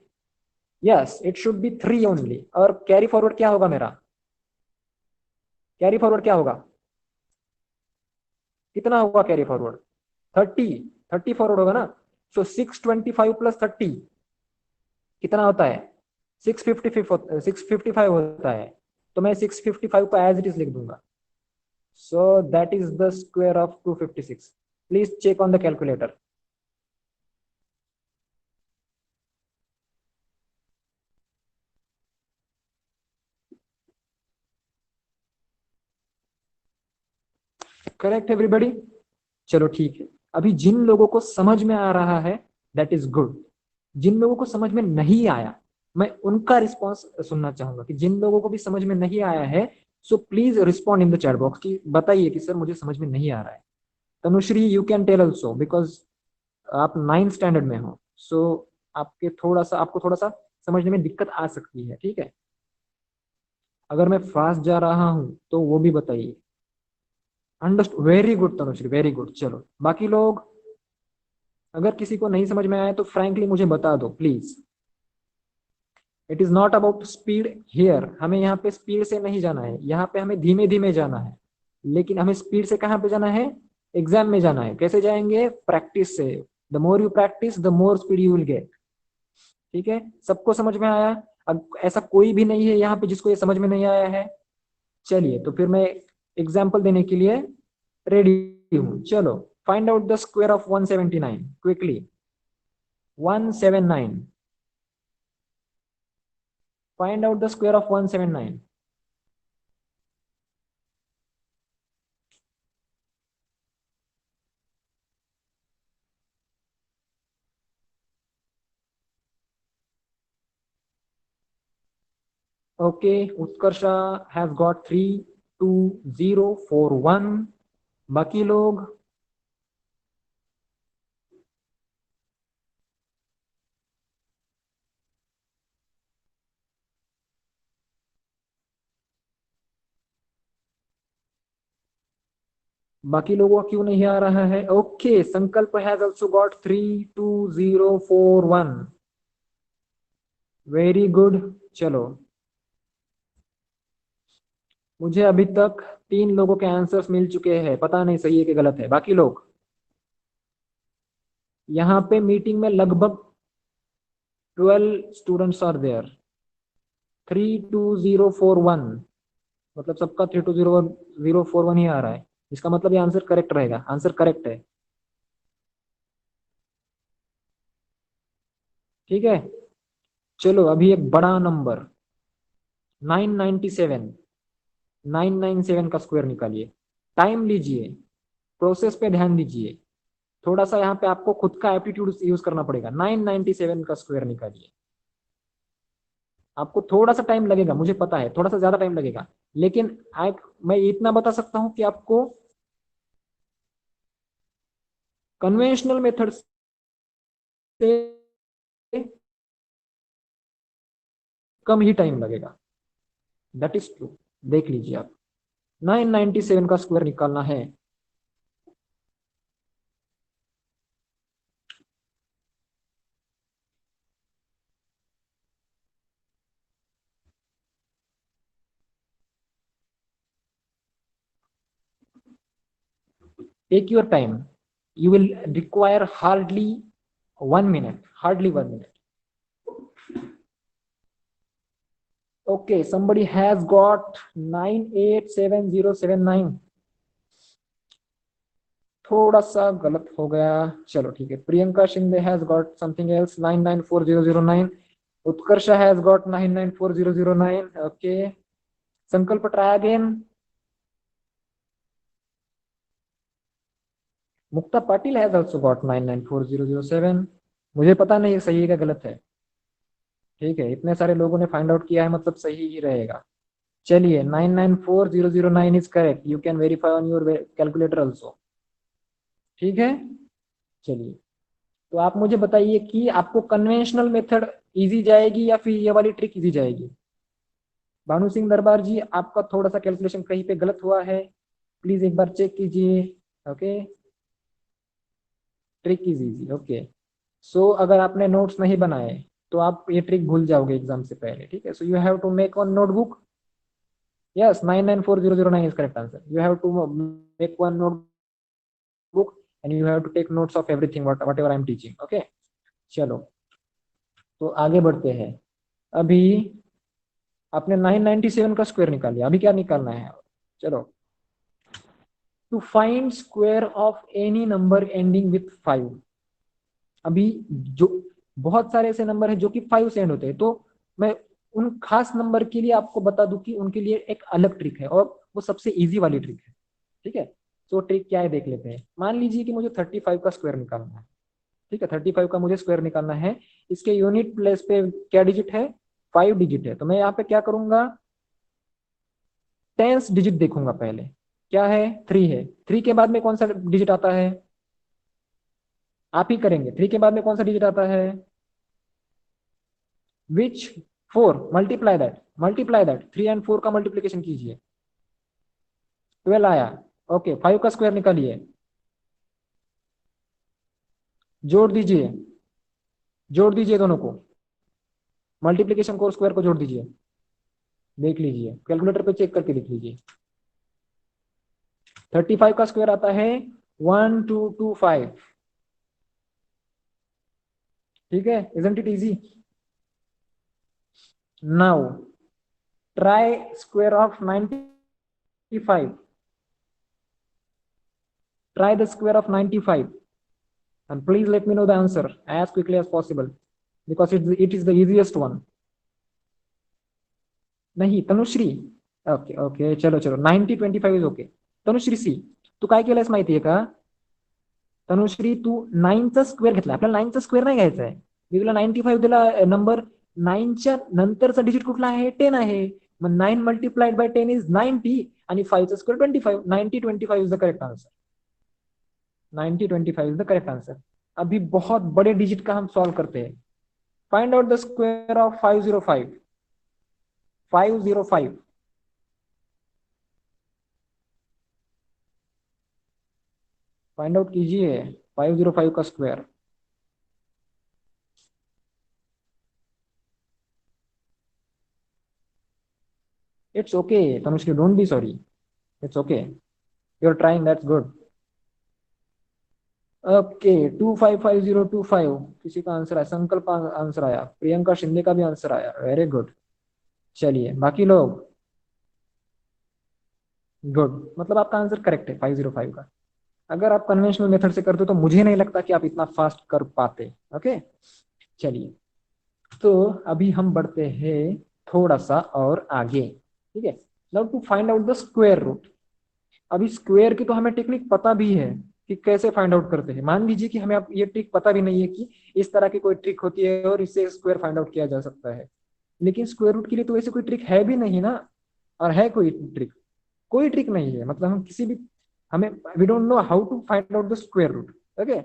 Yes it should be 3 only. और कैरी फॉरवर्ड क्या होगा मेरा, कैरी फॉरवर्ड क्या होगा, कितना होगा कैरी फॉरवर्ड, 30, 30 फॉरवर्ड होगा ना। सो 625 प्लस 30 कितना होता है, 655 होता है। तो मैं 655 को एज इट इज लिख दूंगा। So that is the square of 256। Please check on the calculator. Correct everybody, चलो ठीक है। अभी जिन लोगों को समझ में आ रहा है दैट इज गुड, जिन लोगों को समझ में नहीं आया मैं उनका रिस्पॉन्स सुनना चाहूंगा कि जिन लोगों को भी समझ में नहीं आया है so please respond in the chat box कि बताइए कि सर मुझे समझ में नहीं आ रहा है। Tanushree you can tell also because आप 9th स्टैंडर्ड में हो, सो आपको थोड़ा सा समझने में दिक्कत आ सकती है, ठीक है। अगर मैं फास्ट जा रहा हूं तो वो भी बताइए। Understood, very good Tanushree, very good. चलो बाकी लोग, अगर किसी को नहीं समझ में आया तो फ्रैंकली मुझे बता दो please. It is not about speed here, हमें यहाँ पे स्पीड से नहीं जाना है, यहाँ पे हमें धीमे धीमे जाना है। लेकिन हमें स्पीड से कहाँ पे जाना है? एग्जाम में जाना है। कैसे जाएंगे? प्रैक्टिस से। The more you practice the more speed you will get. ठीक है, सबको समझ में आया? अब ऐसा कोई भी नहीं है यहाँ पे जिसको ये समझ में नहीं आया है। चलिए तो फिर मैं एग्जाम्पल देने के लिए रेडी हूँ। चलो, find out the square of 179 quickly. 179, find out the square of 179। Okay, Utkarsha has got 32041। बाकी लोग? बाकी लोगों का क्यों नहीं आ रहा है? Okay, Sankalp has also got 32041। Very good. चलो, मुझे अभी तक 3 लोगों के आंसर्स मिल चुके हैं, पता नहीं सही है कि गलत है। बाकी लोग? यहाँ पे मीटिंग में लगभग 12 स्टूडेंट्स आर देयर। 32041, मतलब सबका 32041 ही आ रहा है। इसका मतलब ये आंसर करेक्ट रहेगा, आंसर करेक्ट है। ठीक है, चलो अभी एक बड़ा नंबर 997, 997 का स्क्वायर निकालिए। टाइम लीजिए, प्रोसेस पे ध्यान दीजिए। थोड़ा सा यहाँ पे आपको खुद का एप्टीट्यूड यूज करना पड़ेगा। 997 का स्क्वायर निकालिए। आपको थोड़ा सा टाइम लगेगा, मुझे पता है थोड़ा सा ज्यादा टाइम लगेगा, लेकिन मैं इतना बता सकता हूं कि आपको कन्वेंशनल मेथड से कम ही टाइम लगेगा। That is true. देख लीजिए आप, 997 का स्क्वायर निकालना है। Take your time, you will require hardly 1 minute, hardly 1 minute. Okay, somebody has got 987079। थोड़ा सा गलत हो गया, चलो ठीक है। Priyanka Shinde has got something else 994009। Utkarsha has got 994009। Okay, Sankalp try again. Mukta Patil has also got 994007। मुझे पता नहीं सही है क्या गलत है। ठीक है, इतने सारे लोगों ने फाइंड आउट किया है मतलब सही ही रहेगा। चलिए, 994009 is correct. You can verify on your calculator also. ठीक है, चलिए तो आप मुझे बताइए कि आपको कन्वेंशनल मेथड इजी जाएगी या फिर ये वाली ट्रिक इजी जाएगी। भानु सिंह दरबार जी, आपका थोड़ा सा कैलकुलेशन कहीं पे गलत हुआ है, प्लीज एक बार चेक कीजिए। Okay, trick is easy. Okay, so अगर आपने नोट्स नहीं बनाए तो आप ये ट्रिक भूल जाओगे एग्जाम से पहले। ठीक है, so you have to make one notebook. Yes, 994009 is correct answer. You have to make one notebook and you have to take notes of everything whatever I am teaching. Okay, चलो तो आगे बढ़ते हैं। अभी आपने 997 का square निकाल लिया, अभी क्या निकालना है? चलो, to find square of any number ending with 5। अभी जो बहुत सारे ऐसे नंबर हैं जो कि 5 से एंड होते हैं, तो मैं उन खास नंबर के लिए आपको बता दूं कि उनके लिए एक अलग ट्रिक है और वो सबसे इजी वाली ट्रिक है। ठीक है, तो ट्रिक क्या है देख लेते हैं। मान लीजिए कि मुझे 35 का स्क्वायर निकालना है, ठीक है, 35 का मुझे स्क्वायर निकालना है। इसके यूनिट प्लेस पे क्या डिजिट है, 5 डिजिट है। तो मैं यहाँ पे क्या करूंगा, टेंस डिजिट देखूंगा पहले। क्या है, 3 है। 3 के बाद में कौन सा डिजिट आता है, आप ही करेंगे। 3 के बाद में कौन सा डिजिट आता है, विच, 4, मल्टीप्लाई दैट 3 एंड 4 का मल्टीप्लीकेशन कीजिए, 12 आया। ओके, 5 का स्क्वायर निकालिए, जोड़ दीजिए, जोड़ दीजिए दोनों को, मल्टीप्लीकेशन को और स्क्वायर को जोड़ दीजिए। देख लीजिए, कैलकुलेटर पे चेक करके देख लीजिए। 35 का स्क्वायर आता है 1225। ठीक है, isn't it easy. Now try square of 95, try the square of 95 and please let me know the answer as quickly as possible because it is the easiest one. नहीं तनुश्री, ओके ओके, चलो चलो, 9025 is okay. Tanushree सी, तू काय केलंयस माहितीये का, तनुश्री तू 9चा square घेतला. आपल्याला 9चा स्क्वेअर नाही घ्यायचा आहे. मी तुला 95 दिला नंबर. 9च्या नंतरचा डिजिट कुठला आहे, 10 आहे. मग 9 मल्टीप्लाइड बाय 10 इज 90 आणि 5 चा square 25. 9025 is the correct answer. 9025 is the correct answer. अभी बहुत बड़े डिजिट का हम सॉल्व करते हैं. Find out the square of 505. 505 find out कीजिए 505 का square. It's okay Tanushree, don't be sorry, it's okay, you are trying, that's good. Okay, 255025 किसी का आंसर है, संकल्प का आंसर आया, प्रियंका शिंदे का भी आंसर आया, वेरी गुड. चलिए बाकी लोग, गुड, मतलब आपका आंसर करेक्ट है 505 का. अगर आप कन्वेंशनल मेथड से करते हो तो मुझे नहीं लगता कि आप इतना फास्ट कर पाते. ओके, चलिए तो अभी हम बढ़ते हैं थोड़ा सा और आगे. ठीक है, now to find out the square root. अभी स्क्वायर की तो हमें टेक्निक पता भी है कि कैसे फाइंड आउट करते हैं. मान लीजिए कि हमें अब ये ट्रिक पता भी नहीं है कि इस तरह की कोई ट्रिक होती है और इससे स्क्वायर फाइंड आउट किया जा सकता है. लेकिन स्क्वायर रूट के लिए तो वैसे कोई ट्रिक है भी नहीं ना. और है कोई ट्रिक, कोई ट्रिक नहीं है. मतलब हम किसी भी, हमें, we don't know how to find out the square root. Okay,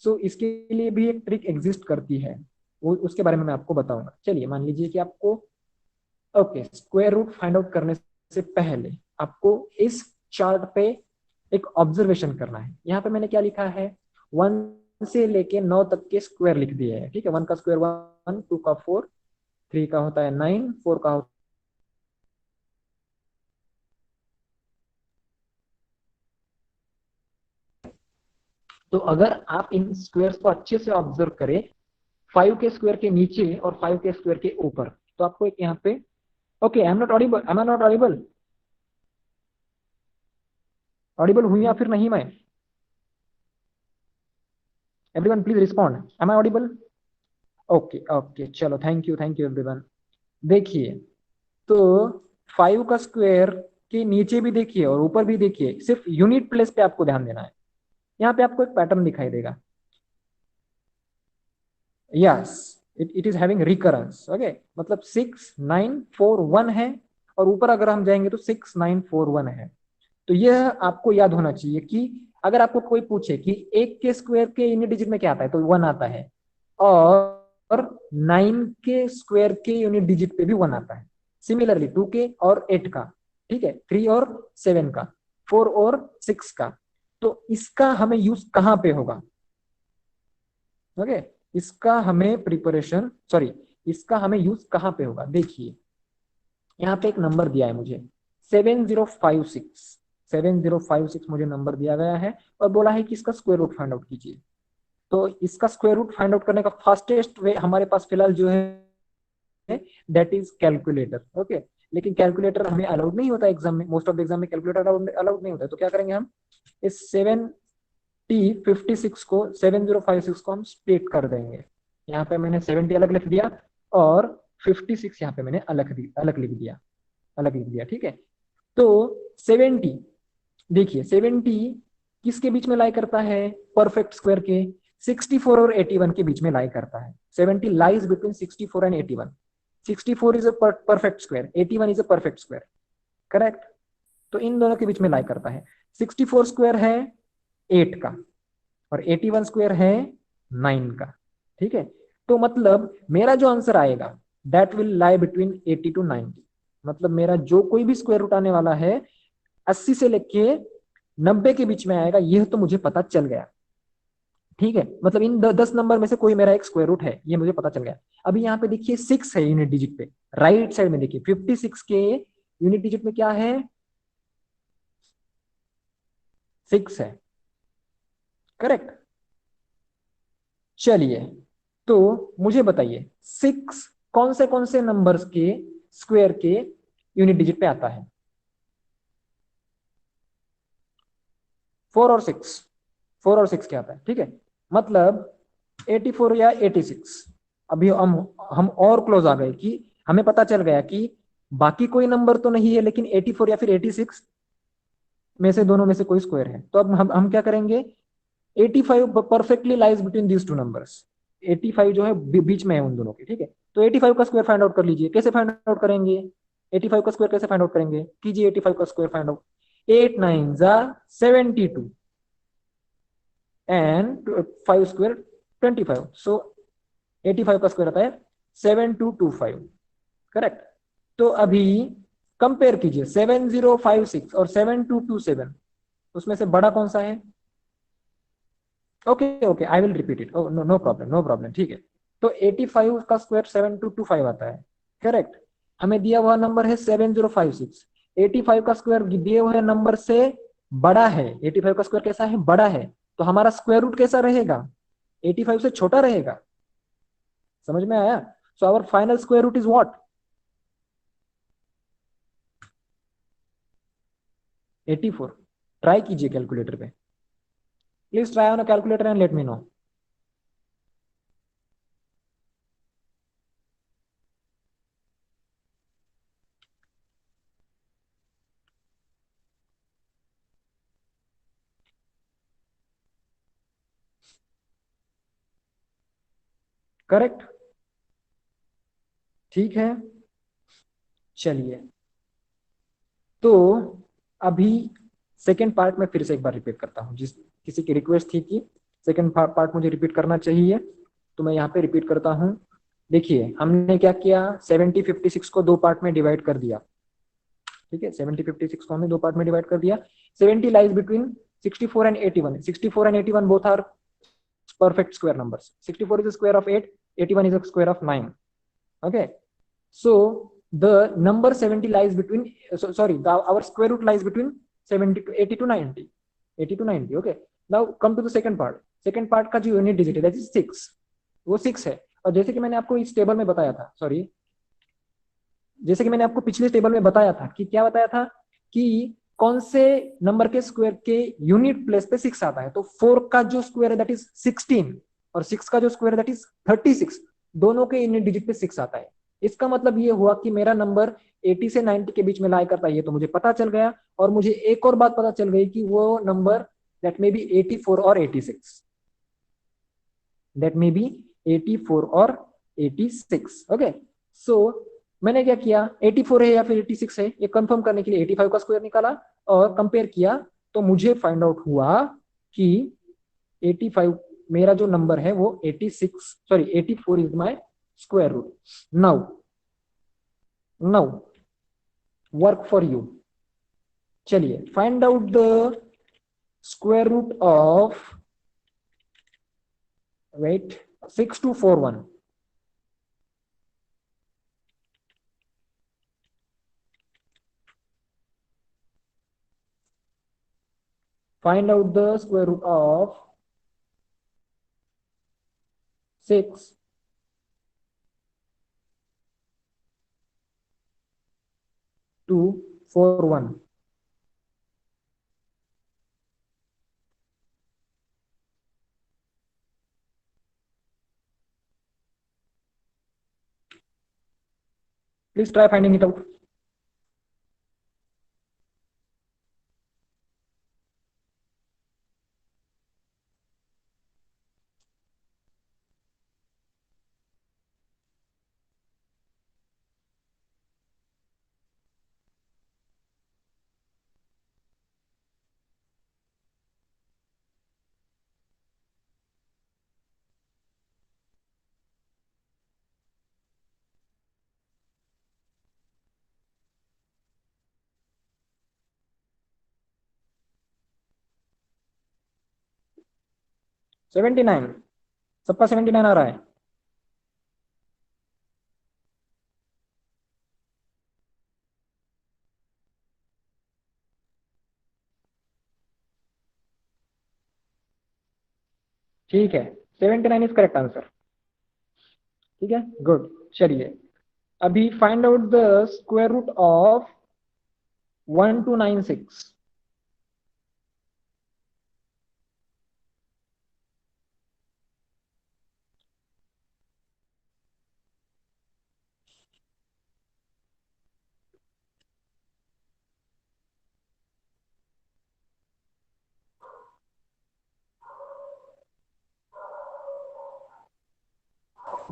so इसके लिए भी एक ट्रिक एग्जिस्ट करती है, वो उसके बारे में मैं आपको बताऊंगा. चलिए मान लीजिए कि आपको, okay, square root find out करने से पहले आपको इस चार्ट पे एक ऑब्जर्वेशन करना है. यहाँ पे मैंने क्या लिखा है, 1 से लेके 9 तक के स्क्वायर लिख दिए हैं. ठीक है, 1 का स्क्वायर 1, 2 का 4, 3 का होता है 9, 4 का होता है. तो अगर आप इन स्क्वायर्स को अच्छे से ऑब्जर्व करें, 5 के स्क्वायर के नीचे और 5 के स्क्वायर के ऊपर, तो आपको एक यहाँ पे, okay, I am not audible, I am not audible, audible हुई या फिर नहीं मैं, everyone please respond, am I audible. Okay okay, चलो, थैंक यू एवरीवन. देखिए, तो 5 का स्क्वायर के नीचे भी देखिए और ऊपर भी देखिए, सिर्फ यूनिट प्लेस पे आपको ध्यान देना है. यहाँ पे आपको एक पैटर्न दिखाई देगा. Yes, it is having recurrence. Okay, मतलब 6941 है, और ऊपर अगर हम जाएंगे तो 6941 है. तो यह आपको याद होना चाहिए कि अगर आपको कोई पूछे कि 1 के स्क्वायर के यूनिट डिजिट में क्या आता है, तो 1 आता है. और 9 के स्क्वायर के यूनिट डिजिट पे भी 1 आता है. सिमिलरली 2 के और 8 का, ठीक है, 3 और 7 का, 4 और 6 का. तो इसका हमें यूज कहां पे होगा. ओके, इसका हमें प्रिपरेशन, सॉरी, इसका हमें यूज कहां पे होगा. देखिए, यहाँ पे एक नंबर दिया है मुझे, 7056. 7056 मुझे नंबर दिया गया है और बोला है कि इसका स्क्वायर रूट फाइंड आउट कीजिए. तो इसका स्क्वायर रूट फाइंड आउट करने का फास्टेस्ट वे हमारे पास फिलहाल जो है, दैट इज कैलकुलेटर. ओके, लेकिन कैलकुलेटर हमें अलाउड नहीं होता एग्जाम में. मोस्ट ऑफ द एग्जाम में कैलकुलेटर अलाउड नहीं होता है. तो क्या करेंगे हम, इस 7056 को, 7056 को हम स्प्लिट कर देंगे. यहाँ पे मैंने 70 अलग लिख दिया और 56 यहाँ पे मैंने अलग लिख दिया, अलग लिख दिया. ठीक है, तो 70 देखिए 70 किसके बीच में लाई करता है, परफेक्ट स्क्वायर के 64 और 81 के बीच में लाई करता है। 70 lies between 64 and 81। 64 is a perfect square, 81 is a perfect square, correct. तो इन दोनों के बीच में लाई करता है। 64 स्क्वायर है 8 का और 81 स्क्वायर है 9 का, ठीक है। तो मतलब मेरा जो आंसर आएगा that will lie between 80 to 90। मतलब मेरा जो कोई भी स्क्वायर रूट आने वाला है 80 से लेके 90 के बीच में आएगा, यह तो मुझे पता चल गया, ठीक है। मतलब इन 10 नंबर में से कोई मेरा एक स्क्वायर रूट है, ये मुझे पता चल गया। अभी यहाँ पे देखिए 6 है यूनिट डिजिट पे, राइट साइड में देखिए 56 के यूनिट डिजिट में क्या है, 6 है, करेक्ट। चलिए, तो मुझे बताइए 6 कौन से नंबर्स के स्क्वायर के यूनिट डिजिट पे आता है, 4 और 6, 4 और 6 क्या आता है, ठीक है। मतलब 84 या 86। अभी हम और क्लोज आ गए कि हमें पता चल गया कि बाकी कोई नंबर तो नहीं है, लेकिन 84 या फिर 86 में से दोनों में से कोई स्क्वायर है। तो अब हम क्या करेंगे, 85 perfectly lies between these two numbers. 85 जो है बीच में है उन दोनों के, ठीक है। तो 85 का स्क्वायर फाइंड आउट कर लीजिए, कैसे फाइंड आउट करेंगे, 85 का स्क्वायर कैसे फाइंड आउट करेंगे, कीजिए 85 का स्क्वायर फाइंड आउट। 8 9 जा 72 एंड 5 स्क्वायर 25, सो 85 का स्क्वायर आता है 7225, करेक्ट। तो अभी कंपेयर कीजिए 7056 और 7227, उसमें से बड़ा कौन सा है। Okay okay, I will repeat it, no no problem, no problem, ठीक है। तो 85 का स्क्वायर 7225 आता है, करेक्ट। हमें दिया हुआ नंबर है 7056। 85 का स्क्वायर दिए हुए नंबर से बड़ा है, 85 का स्क्वायर कैसा है, बड़ा है। तो हमारा स्क्वायर रूट कैसा रहेगा, 85 से छोटा रहेगा। समझ में आया। So our final square root is what, 84। Try कीजिए कैलकुलेटर पे, please try on a calculator and let me know. Correct, ठीक है। चलिए, तो अभी सेकेंड पार्ट में फिर से एक बार रिपीट करता हूँ, जिस किसी की रिक्वेस्ट थी कि सेकेंड पार्ट मुझे रिपीट करना चाहिए, तो मैं यहाँ पे रिपीट करता हूँ। देखिए हमने क्या किया, 7056 को दो पार्ट में डिवाइड कर दिया, ठीक है। 7056 को हमने दो पार्ट में डिवाइड कर दिया। 70 lies between 64 and 81। 64 and 81 both are perfect square numbers. 64 is the square of 8, 81 is the square of 9, okay. So the number 70 lies between, sorry, our square root lies between 70 to 80 to 90, 80 to 90, okay. Now come to the second part. Second part का जो unit digit है that is 6, वो 6 है। और जैसे कि मैंने आपको इस टेबल में बताया था, सॉरी, जैसे कि मैंने आपको पिछले टेबल में बताया था कि क्या बताया था कि कौन से नंबर के स्क्वायर के यूनिट प्लेस पे 6 आता है। तो 4 का जो स्क्वायर है दैट इज 16 और 6 का जो स्क्वायर है दैट इज 36, दोनों के यूनिट डिजिट पे 6 आता है। इसका मतलब ये हुआ कि मेरा नंबर 80 से 90 के बीच में लाई करता है, ये तो मुझे पता चल गया। और मुझे एक और बात पता चल गई कि वो नंबर दैट मे बी 84 और 86, दैट मे बी 84 और 86, ओके। सो मैंने क्या किया, 84 है या फिर 86 है ये कंफर्म करने के लिए 85 का स्क्वायर निकाला और कंपेयर किया। तो मुझे फाइंड आउट हुआ कि 85 मेरा जो नंबर है वो 86, sorry 84 is my square root. Now, now work for you. चलिए find out the square root of, wait, 6241। Find out the square root of 6241। Please try finding it out. 79, सबका 79 आ रहा है। ठीक है, 79 इज करेक्ट आंसर। ठीक है, good. चलिए, अभी find out the square root of 1296।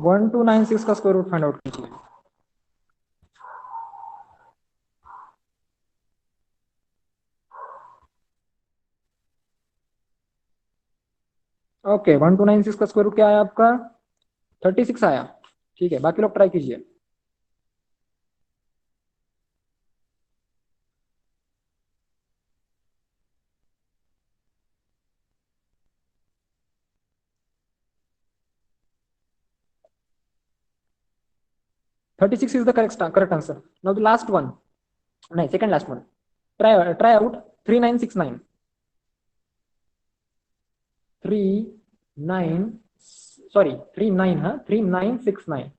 1296 का स्क्वायर रूट फाइंड आउट कीजिए। ओके, 1296 का स्क्वायर रूट क्या आया आपका? 36 आया। ठीक है, बाकी लोग ट्राई कीजिए। 36 is the correct answer. Now the last one, नहीं, second last one. Try out 3969. 39, sorry, 39, huh? 3969.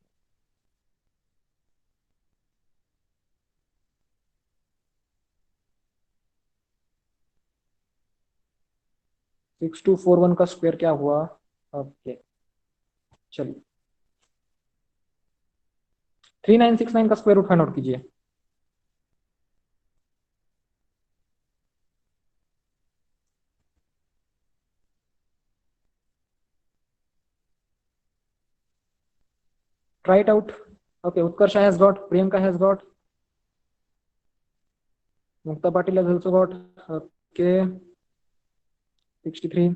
6241 का स्क्वायर क्या हुआ? ओके, चलिए, 3969 का स्क्वायर रूट फाइंड आउट कीजिए। Try it out. Okay, Utkarsha has got, Priyanka has got, Mukta Patil has also got. Okay, 63.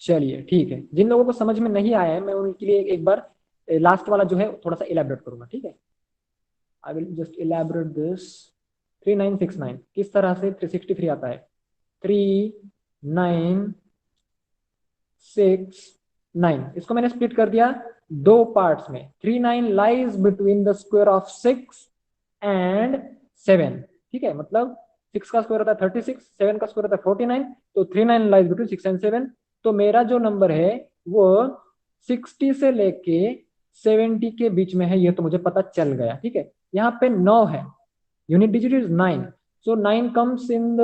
चलिए, ठीक है, जिन लोगों को समझ में नहीं आया है मैं उनके लिए एक बार लास्ट वाला जो है थोड़ा सा इलेबरेट करूंगा। ठीक है, I will just elaborate this. 3969 किस तरह से 363 आता है? 3969, इसको मैंने स्प्लिट कर दिया दो पार्ट्स में। 39 lies between the square of 6 and 7। ठीक है, मतलब 6 का स्क्वायर होता है 36, 7 का स्क्वायर होता है 49, तो 39 लाइज बिटवीन 6 एंड 7। तो मेरा जो नंबर है वो 60 से लेके 70 के बीच में है, ये तो मुझे पता चल गया। ठीक है, यहाँ पे 9 है, unit digit is 9, so 9 comes in the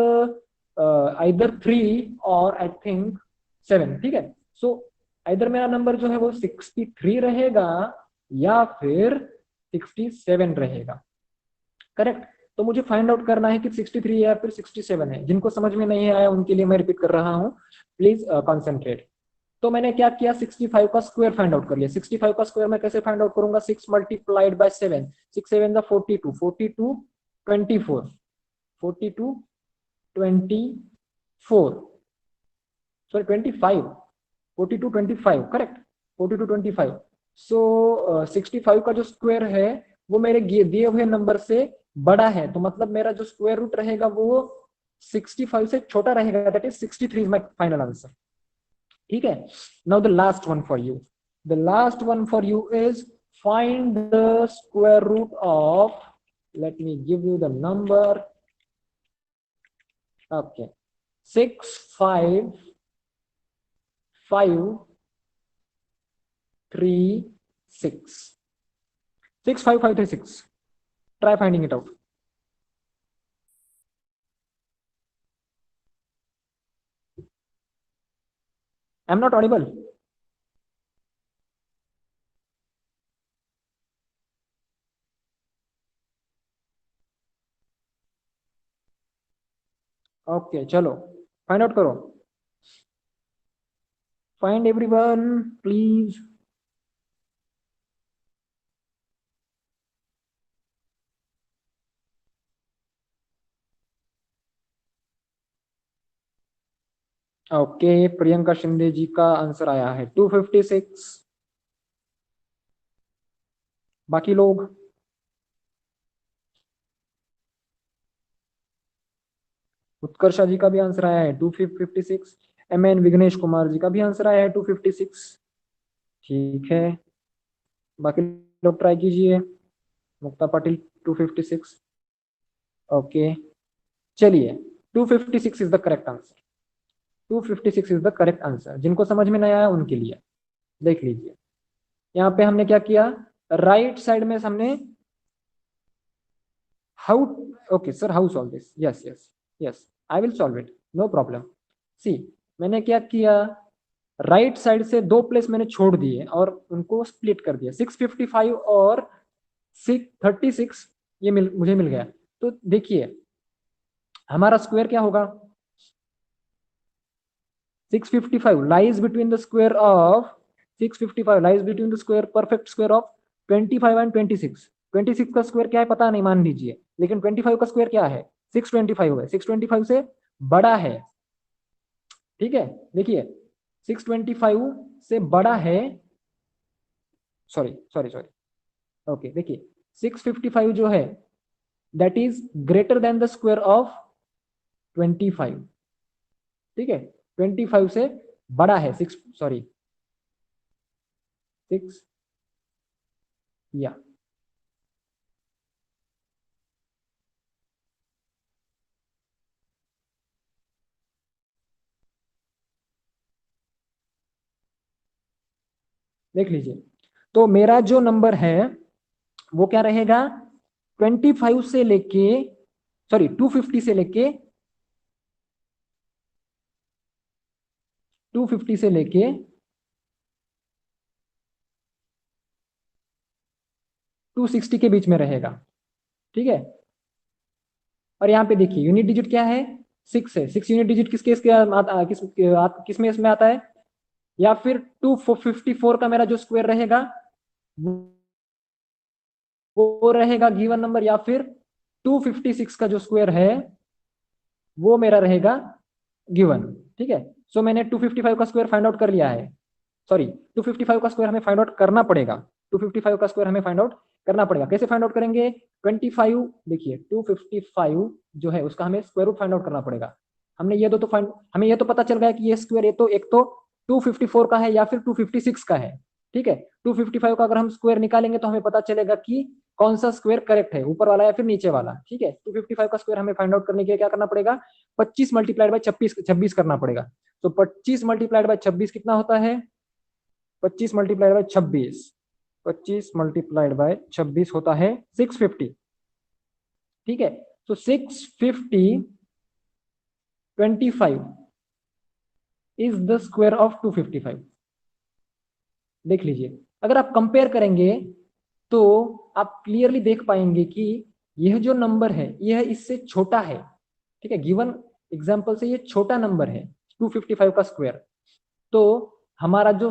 either 3 और आई थिंक 7। ठीक है, सो आइदर मेरा नंबर जो है वो 63 रहेगा या फिर 67 रहेगा। करेक्ट। तो मुझे फाइंड आउट करना है कि 63 या फिर 67 है। जिनको समझ में नहीं आया उनके लिए मैं रिपीट कर रहा हूँ, प्लीज कॉन्सेंट्रेट। तो मैंने क्या किया, 65 का स्क्वायर फाइंड आउट कर लिया। 65 का स्क्वायर मैं कैसे फाइंड आउट करूंगा? 6 multiplied by 7, 6 7 the 42, 42 24, 42 24, sorry 25, 42 25, correct, 42 25। सो 65 का जो स्क्वायर है वो मेरे दिए हुए नंबर से बड़ा है, तो मतलब मेरा जो स्क्वायर रूट रहेगा वो 65 से छोटा रहेगा, that is 63 is my final answer. ठीक है, now the last one for you, the last one for you is find the square root of, let me give you the number. Okay, 6 5 5 3 6, 6 5 5 3 6. Try finding it out. I'm not audible. Okay, चलो find out करो। Find everyone please. Okay, Priyanka Shinde ji का answer आया है 256। बाकी लोग उत्कर्षा जी का भी answer आया है 256। MN विघ्नेश कुमार जी का भी आंसर आया है 256। ठीक है, बाकी लोग ट्राई कीजिए। मुक्ता पाटिल 256। ओके, चलिए 256 is the correct answer. 256 is the correct answer. जिनको समझ में नहीं आया उनके लिए देख लीजिए। यहाँ पे हमने क्या किया, राइट साइड में हमने how, okay sir how solve this, yes yes yes, I will solve it, no problem. See, मैंने क्या किया, राइट साइड से दो प्लेस मैंने छोड़ दिए और उनको स्प्लिट कर दिया, 655 और 636, ये मुझे मिल गया। तो देखिए हमारा स्क्वायर क्या होगा, 655 lies between the square of 655 lies between the square perfect square of 25 and 26। 26 का स्क्वायर क्या है पता नहीं मान लीजिए, लेकिन 25 का स्क्वायर क्या है, 625 है, 625 से बड़ा है। ठीक है, देखिए 625 से बड़ा है, सॉरी सॉरी सॉरी, ओके देखिए 655 जो है that is greater than the square of 25। ठीक है, 25 से बड़ा है, सिक्स सॉरी 6 या देख लीजिए। तो मेरा जो नंबर है वो क्या रहेगा, 25 से लेके, सॉरी 250 से लेके 250 से लेके 260 के बीच में रहेगा। ठीक है, और यहाँ पे देखिए यूनिट डिजिट क्या है, 6 है। 6 यूनिट डिजिट किस केस के किस में इसमें आता है, या फिर 254 का मेरा जो स्क्वायर रहेगा वो रहेगा गिवन नंबर, या फिर 256 का जो स्क्वायर है वो मेरा रहेगा गिवन। ठीक है, सो मैंने 255 का स्क्वायर फाइंड आउट कर लिया है, सॉरी 255 का स्क्वायर हमें फाइंड आउट करना पड़ेगा। 255 का स्क्वायर हमें फाइंड आउट करना पड़ेगा, कैसे फाइंड आउट करेंगे, 25, देखिए 255 जो है उसका हमें स्क्वायर रूट फाइंड आउट करना पड़ेगा। हमने ये दो तो फाइंड, हमें ये तो पता चल गया कि ये स्क्वायर ये तो एक तो 254 का है या फिर 256 का है। ठीक है, 255 का अगर हम स्क्वायर निकालेंगे तो हमें पता चलेगा कि कौन सा स्क्वायर करेक्ट है, ऊपर वाला या फिर नीचे वाला। ठीक है, 255 का स्क्वायर हमें फाइंड आउट करने के लिए क्या करना पड़ेगा, 25 मल्टीप्लाइड बाय 26 करना पड़ेगा। तो 25 मल्टीप्लाइड बाय 26 कितना होता है, 25 मल्टीप्लाइड बाय 26, 25 मल्टीप्लाइड बाय 26 होता है 650। ठीक है, तो 650 25 इज द स्क्वायर ऑफ 255। देख लीजिए, अगर आप कंपेयर करेंगे तो आप क्लियरली देख पाएंगे कि यह जो नंबर है यह इससे छोटा है। ठीक है, गिवन एग्जांपल से ये छोटा नंबर है 255 का स्क्वायर। तो हमारा जो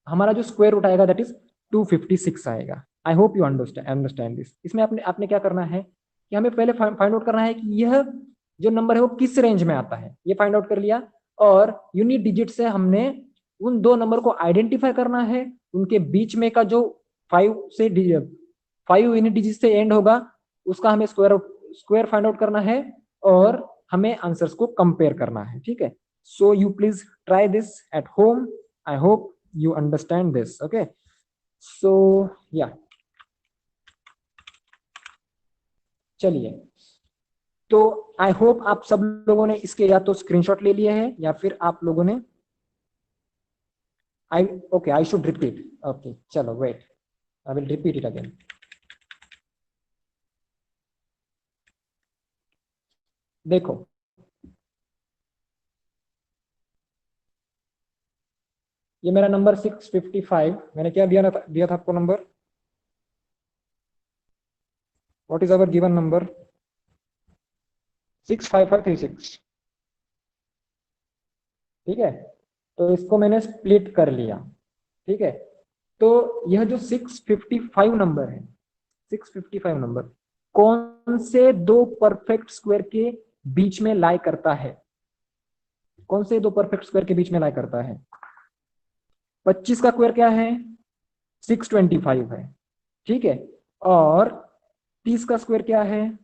हमारा जो स्क्वायर रूट आएगा दैट इज 256 आएगा। I hope you understand this. इसमें आपने आपने क्या करना है कि हमें पहले फाइंड आउट करना है कि यह जो नंबर है वो किस रेंज में आता है, ये फाइंड आउट कर लिया। और यूनिट डिजिट से हमने उन दो नंबर को आइडेंटिफाई करना है, उनके बीच में का जो 5 यूनिट डिजिट से एंड होगा उसका हमें स्क्वायर फाइंड आउट करना है, और हमें आंसर्स को कंपेयर करना है। ठीक है, so you please try this at home. I hope you understand this, okay? So yeah, चलिए, तो आई होप आप सब लोगों ने इसके या तो स्क्रीनशॉट ले लिए हैं या फिर आप लोगों ने, I okay I should repeat, okay चलो wait, I will repeat it again. देखो ये मेरा नंबर 655, मैंने क्या दिया था आपको number, what is our given number, 65536। ठीक है, तो इसको मैंने स्प्लिट कर लिया। ठीक है, तो यह जो 655 नंबर है, 655 नंबर कौन से दो परफेक्ट स्क्वायर के बीच में लाई करता है, कौन से दो परफेक्ट स्क्वायर के बीच में लाई करता है, 25 का स्क्वायर क्या है, 625 है। ठीक है, और 30 का स्क्वायर क्या है,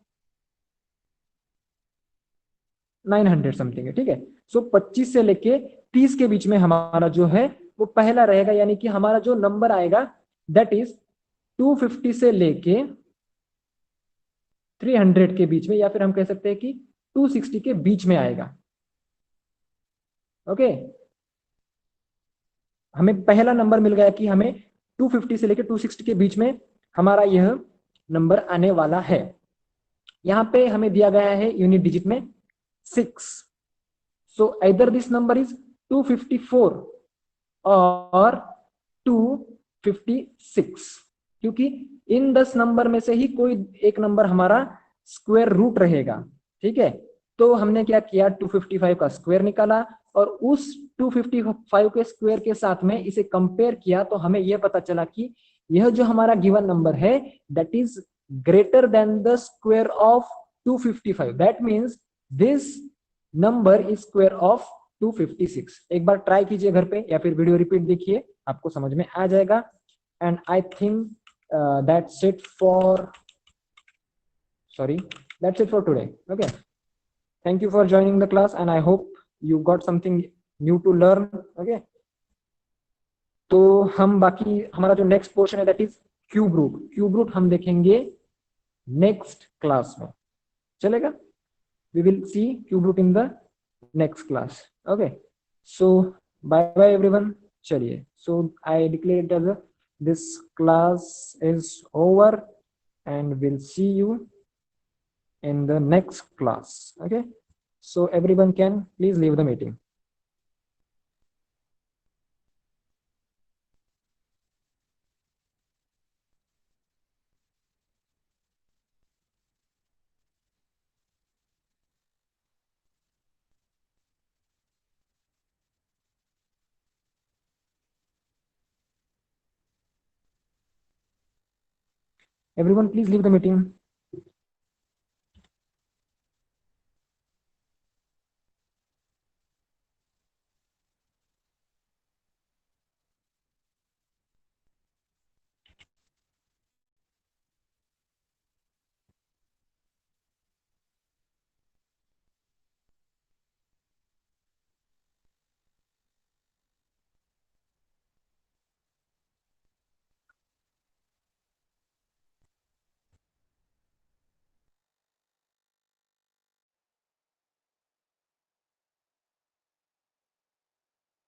900 समथिंग है, ठीक है। सो 25 से लेके 30 के बीच में हमारा जो है वो पहला रहेगा, यानी कि हमारा जो नंबर आएगा दैट इज 250 से लेके 300 के बीच में, या फिर हम कह सकते हैं कि 260 के बीच में आएगा। ओके, हमें पहला नंबर मिल गया कि हमें 250 से लेके 260 के बीच में हमारा यह नंबर आने वाला है। यहां पे हमें दिया गया है यूनिट डिजिट में 6। So either this number is 254 और 256, क्योंकि इन 10 नंबर में से ही कोई एक नंबर हमारा स्क्वायर रूट रहेगा, ठीक है। तो हमने क्या किया, 255 का स्क्वायर निकाला और उस 255 के स्क्वायर के साथ में इसे कंपेयर किया, तो हमें यह पता चला कि यह जो हमारा गिवन नंबर है that is greater than the square of 255। That means this number is square of 256। एक बार ट्राई कीजिए घर पे या फिर वीडियो रिपीट देखिए, आपको समझ में आ जाएगा। And I think that's it for sorry that's it for today. Okay, thank you for joining the class and I hope you got something new to learn. Okay, तो हम बाकी हमारा जो नेक्स्ट पोर्शन है that is cube root. Cube root हम देखेंगे next class में, चलेगा। we will see cube root in the next class. Okay, so bye bye everyone. चलिए, so I declare it as a this class is over and we'll see you in the next class. Okay, so everyone can please leave the meeting. Everyone please leave the meeting.